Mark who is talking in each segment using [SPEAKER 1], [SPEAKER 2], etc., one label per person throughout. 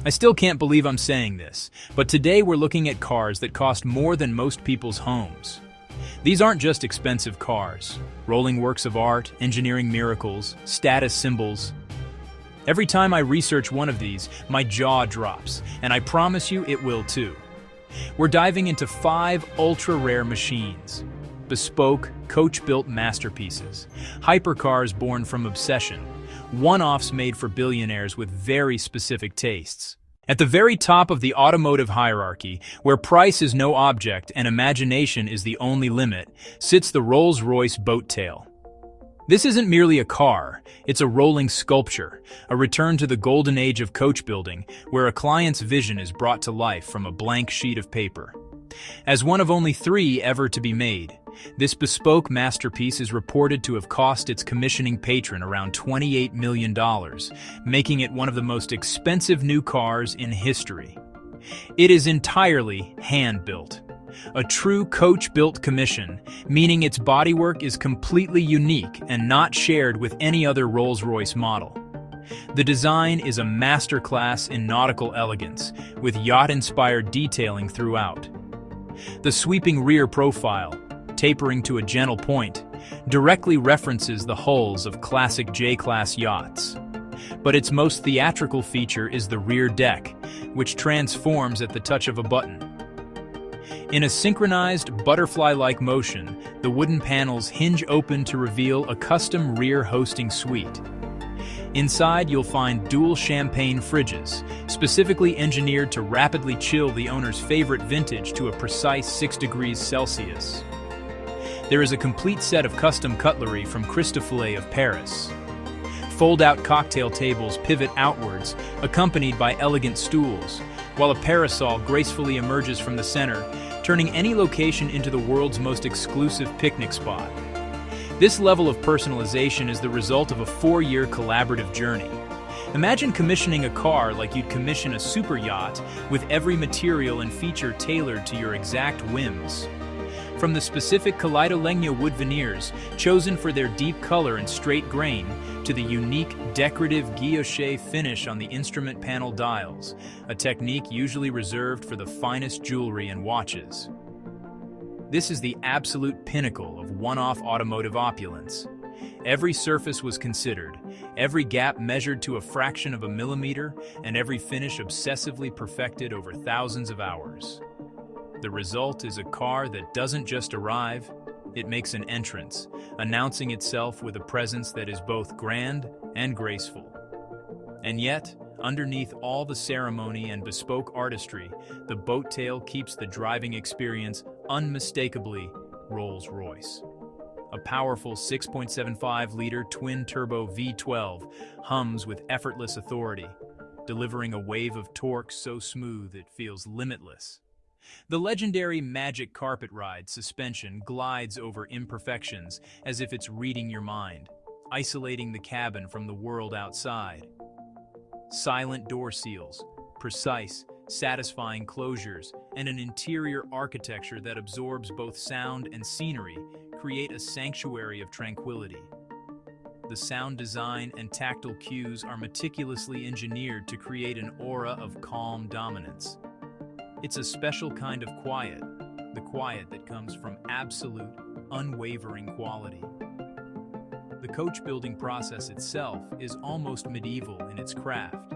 [SPEAKER 1] I still can't believe I'm saying this, but today we're looking at cars that cost more than most people's homes. These aren't just expensive cars, rolling works of art, engineering miracles, status symbols. Every time I research one of these, my jaw drops, and I promise you it will too. We're diving into 5 ultra-rare machines. Bespoke, coach-built masterpieces. Hypercars born from obsession. One-offs made for billionaires with very specific tastes. At the very top of the automotive hierarchy, where price is no object and imagination is the only limit, sits the Rolls-Royce boat tail. This isn't merely a car, it's a rolling sculpture, a return to the golden age of coach building, where a client's vision is brought to life from a blank sheet of paper. As one of only 3 ever to be made, this bespoke masterpiece is reported to have cost its commissioning patron around $28 million, making it one of the most expensive new cars in history. It is entirely hand-built. A true coach-built commission, meaning its bodywork is completely unique and not shared with any other Rolls-Royce model. The design is a masterclass in nautical elegance, with yacht-inspired detailing throughout. The sweeping rear profile, tapering to a gentle point, directly references the hulls of classic J-class yachts. But its most theatrical feature is the rear deck, which transforms at the touch of a button. In a synchronized, butterfly-like motion, the wooden panels hinge open to reveal a custom rear hosting suite. Inside, you'll find dual champagne fridges, specifically engineered to rapidly chill the owner's favorite vintage to a precise 6 degrees Celsius. There is a complete set of custom cutlery from Christofle of Paris. Fold-out cocktail tables pivot outwards, accompanied by elegant stools, while a parasol gracefully emerges from the center, turning any location into the world's most exclusive picnic spot. This level of personalization is the result of a 4-year collaborative journey. Imagine commissioning a car like you'd commission a super yacht, with every material and feature tailored to your exact whims. From the specific Kaleidolegno wood veneers, chosen for their deep color and straight grain, to the unique decorative guilloche finish on the instrument panel dials, a technique usually reserved for the finest jewelry and watches. This is the absolute pinnacle of one-off automotive opulence. Every surface was considered, every gap measured to a fraction of a millimeter, and every finish obsessively perfected over thousands of hours. The result is a car that doesn't just arrive, it makes an entrance, announcing itself with a presence that is both grand and graceful. And yet, underneath all the ceremony and bespoke artistry, the boat tail keeps the driving experience unmistakably Rolls-Royce. A powerful 6.75-liter twin-turbo V12 hums with effortless authority, delivering a wave of torque so smooth it feels limitless. The legendary Magic Carpet Ride suspension glides over imperfections as if it's reading your mind, isolating the cabin from the world outside. Silent door seals, precise, satisfying closures, and an interior architecture that absorbs both sound and scenery create a sanctuary of tranquility. The sound design and tactile cues are meticulously engineered to create an aura of calm dominance. It's a special kind of quiet, the quiet that comes from absolute, unwavering quality. The coach-building process itself is almost medieval in its craft.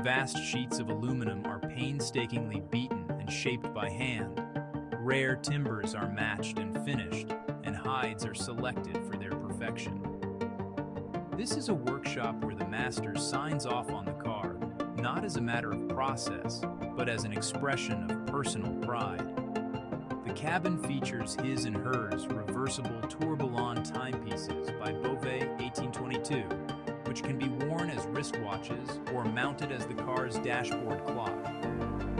[SPEAKER 1] Vast sheets of aluminum are painstakingly beaten and shaped by hand. Rare timbers are matched and finished, and hides are selected for their perfection. This is a workshop where the master signs off on the car, not as a matter of process, but as an expression of personal pride. The cabin features his and hers reversible tourbillon timepieces by Beauvais 1822, which can be worn as wristwatches or mounted as the car's dashboard clock.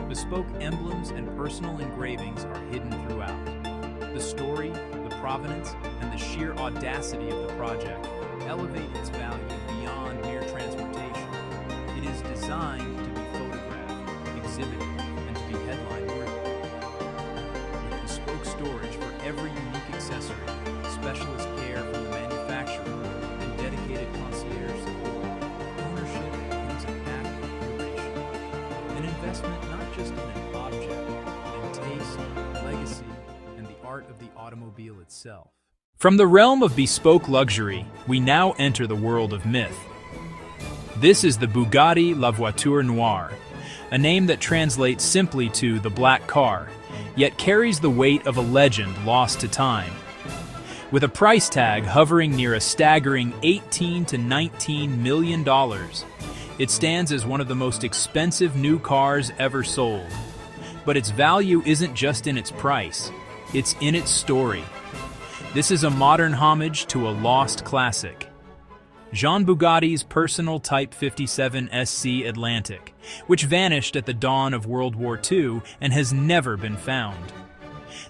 [SPEAKER 1] Bespoke emblems and personal engravings are hidden throughout. The story, the provenance, and the sheer audacity of the project elevate its value beyond mere transportation. It is designed to be photographed, exhibited, and to be headline-worthy. With bespoke storage for every unique accessory, specialist care from the manufacturer, and dedicated concierge support, ownership becomes an act of curation. An investment not just in an object, but in taste, legacy, and the art of the automobile itself. From the realm of bespoke luxury, we now enter the world of myth. This is the Bugatti La Voiture Noire, a name that translates simply to the black car, yet carries the weight of a legend lost to time. With a price tag hovering near a staggering $18 to $19 million, it stands as one of the most expensive new cars ever sold. But its value isn't just in its price, it's in its story. This is a modern homage to a lost classic. Jean Bugatti's personal Type 57 SC Atlantic, which vanished at the dawn of World War II and has never been found.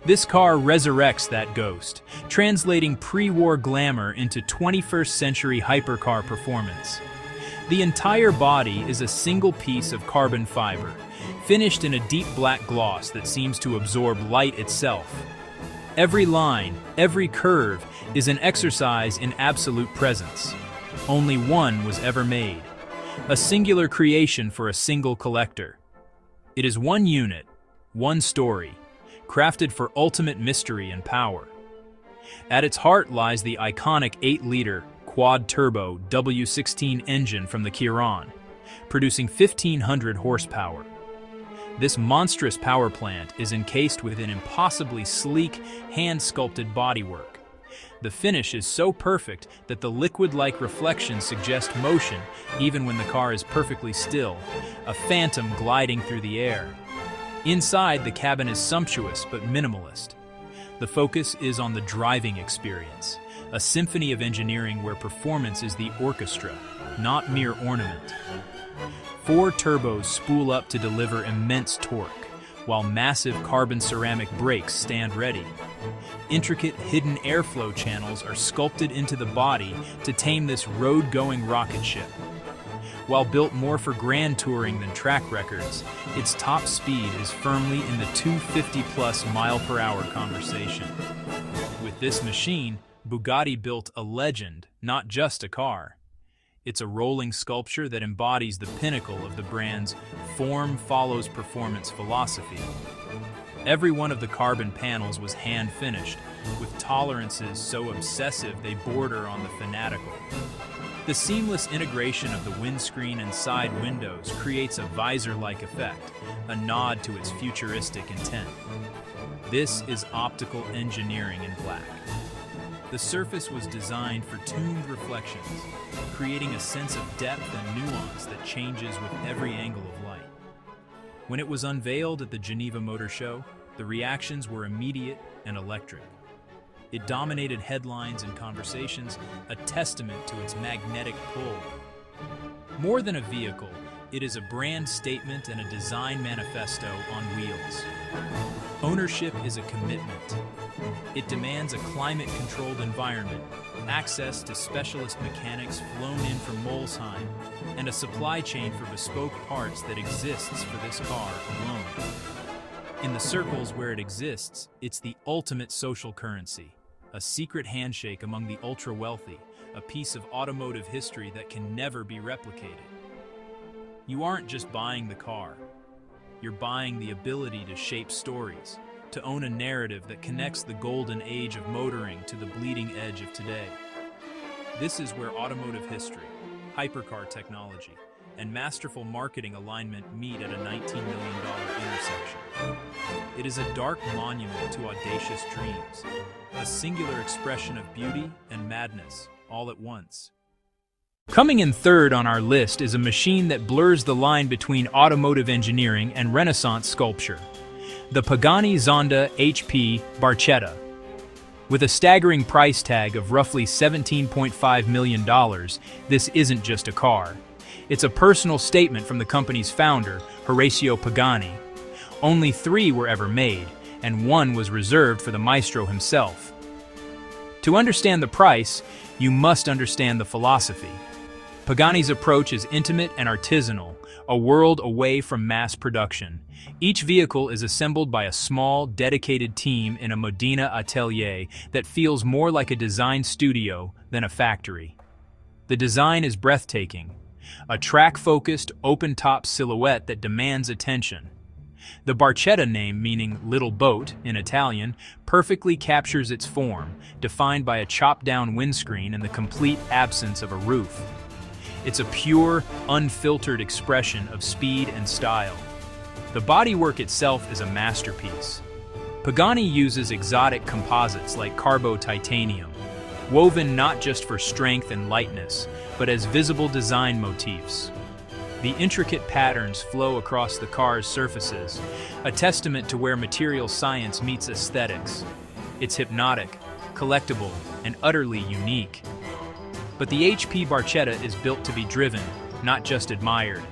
[SPEAKER 1] This car resurrects that ghost, translating pre-war glamour into 21st century hypercar performance. The entire body is a single piece of carbon fiber, finished in a deep black gloss that seems to absorb light itself. Every line, every curve is an exercise in absolute presence. Only one was ever made, a singular creation for a single collector. It is one unit, one story, crafted for ultimate mystery and power. At its heart lies the iconic 8-liter quad-turbo W16 engine from the Chiron, producing 1,500 horsepower. This monstrous power plant is encased with an impossibly sleek, hand-sculpted bodywork. The finish is so perfect that the liquid-like reflections suggest motion even when the car is perfectly still, a phantom gliding through the air. Inside, the cabin is sumptuous but minimalist. The focus is on the driving experience, a symphony of engineering where performance is the orchestra, not mere ornament. 4 turbos spool up to deliver immense torque, while massive carbon ceramic brakes stand ready. Intricate hidden airflow channels are sculpted into the body to tame this road-going rocket ship. While built more for grand touring than track records, its top speed is firmly in the 250-plus mile-per-hour conversation. With this machine, Bugatti built a legend, not just a car. It's a rolling sculpture that embodies the pinnacle of the brand's form follows performance philosophy. Every one of the carbon panels was hand-finished, with tolerances so obsessive they border on the fanatical. The seamless integration of the windscreen and side windows creates a visor-like effect, a nod to its futuristic intent. This is optical engineering in black. The surface was designed for tuned reflections, creating a sense of depth and nuance that changes with every angle of light. When it was unveiled at the Geneva Motor Show, the reactions were immediate and electric. It dominated headlines and conversations, a testament to its magnetic pull. More than a vehicle, it is a brand statement and a design manifesto on wheels. Ownership is a commitment. It demands a climate-controlled environment, access to specialist mechanics flown in from Molsheim, and a supply chain for bespoke parts that exists for this car alone. In the circles where it exists, it's the ultimate social currency, a secret handshake among the ultra-wealthy, a piece of automotive history that can never be replicated. You aren't just buying the car. You're buying the ability to shape stories, to own a narrative that connects the golden age of motoring to the bleeding edge of today. This is where automotive history, hypercar technology, and masterful marketing alignment meet at a $19 million intersection. It is a dark monument to audacious dreams, a singular expression of beauty and madness, all at once. Coming in third on our list is a machine that blurs the line between automotive engineering and Renaissance sculpture, the Pagani Zonda HP Barchetta. With a staggering price tag of roughly $17.5 million, this isn't just a car. It's a personal statement from the company's founder, Horacio Pagani. Only 3 were ever made, and 1 was reserved for the maestro himself. To understand the price, you must understand the philosophy. Pagani's approach is intimate and artisanal, a world away from mass production. Each vehicle is assembled by a small, dedicated team in a Modena atelier that feels more like a design studio than a factory. The design is breathtaking. a track-focused, open-top silhouette that demands attention. The Barchetta name, meaning little boat in Italian, perfectly captures its form, defined by a chopped-down windscreen and the complete absence of a roof. It's a pure, unfiltered expression of speed and style. The bodywork itself is a masterpiece. Pagani uses exotic composites like carbo-titanium, woven not just for strength and lightness, but as visible design motifs. The intricate patterns flow across the car's surfaces, a testament to where material science meets aesthetics. It's hypnotic, collectible, and utterly unique. But the HP Barchetta is built to be driven, not just admired.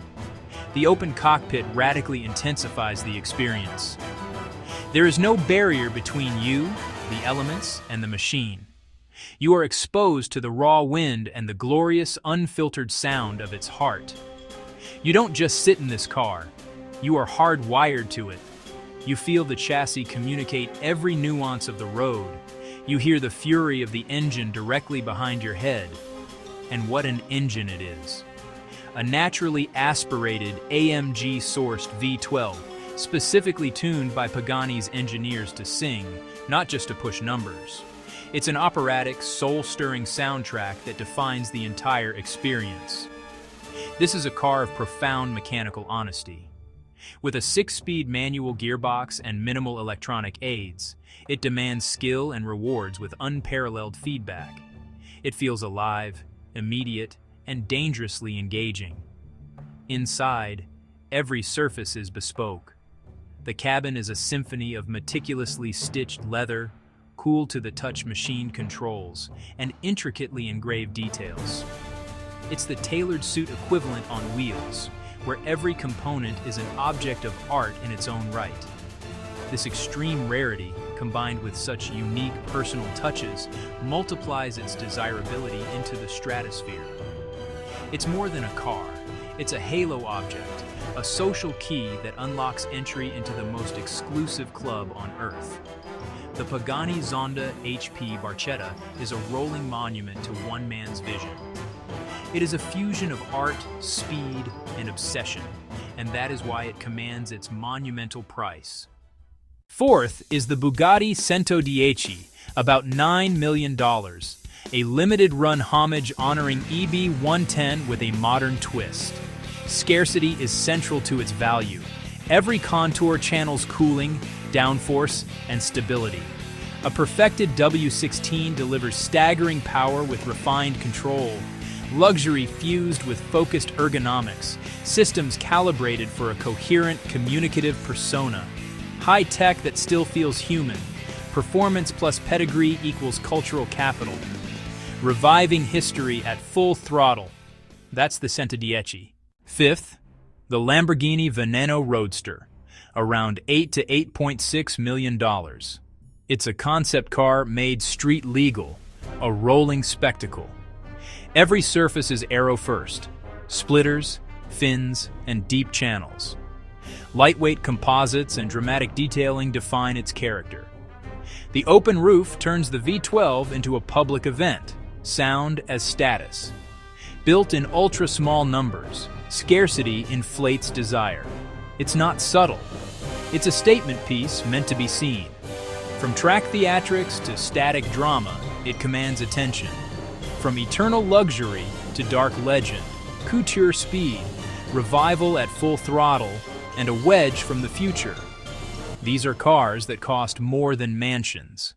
[SPEAKER 1] The open cockpit radically intensifies the experience. There is no barrier between you, the elements, and the machine. You are exposed to the raw wind and the glorious, unfiltered sound of its heart. You don't just sit in this car, you are hardwired to it. You feel the chassis communicate every nuance of the road. You hear the fury of the engine directly behind your head. And what an engine it is. A naturally aspirated AMG-sourced V12, specifically tuned by Pagani's engineers to sing, not just to push numbers. It's an operatic, soul-stirring soundtrack that defines the entire experience. This is a car of profound mechanical honesty. With a 6-speed manual gearbox and minimal electronic aids, it demands skill and rewards with unparalleled feedback. It feels alive, immediate, and dangerously engaging. Inside, every surface is bespoke. The cabin is a symphony of meticulously stitched leather, cool-to-the-touch machine controls, and intricately engraved details. It's the tailored suit equivalent on wheels, where every component is an object of art in its own right. This extreme rarity, combined with such unique personal touches, multiplies its desirability into the stratosphere. It's more than a car, it's a halo object, a social key that unlocks entry into the most exclusive club on Earth. The Pagani Zonda HP Barchetta is a rolling monument to one man's vision. It is a fusion of art, speed, and obsession, and that is why it commands its monumental price. Fourth is the Bugatti Centodieci, about $9 million, a limited-run homage honoring EB110 with a modern twist. Scarcity is central to its value. Every contour channels cooling, downforce, and stability. A perfected W16 delivers staggering power with refined control, luxury fused with focused ergonomics, systems calibrated for a coherent, communicative persona, high tech that still feels human, performance plus pedigree equals cultural capital, reviving history at full throttle. That's the Centodieci. Fifth, the Lamborghini Veneno Roadster, around $8 to $8.6 million. It's a concept car made street legal, a rolling spectacle. Every surface is aero first, splitters, fins, and deep channels. Lightweight composites and dramatic detailing define its character. The open roof turns the V12 into a public event, sound as status. Built in ultra-small numbers, scarcity inflates desire. It's not subtle. It's a statement piece meant to be seen. From track theatrics to static drama, it commands attention. From eternal luxury to dark legend, couture speed, revival at full throttle, and a wedge from the future. These are cars that cost more than mansions.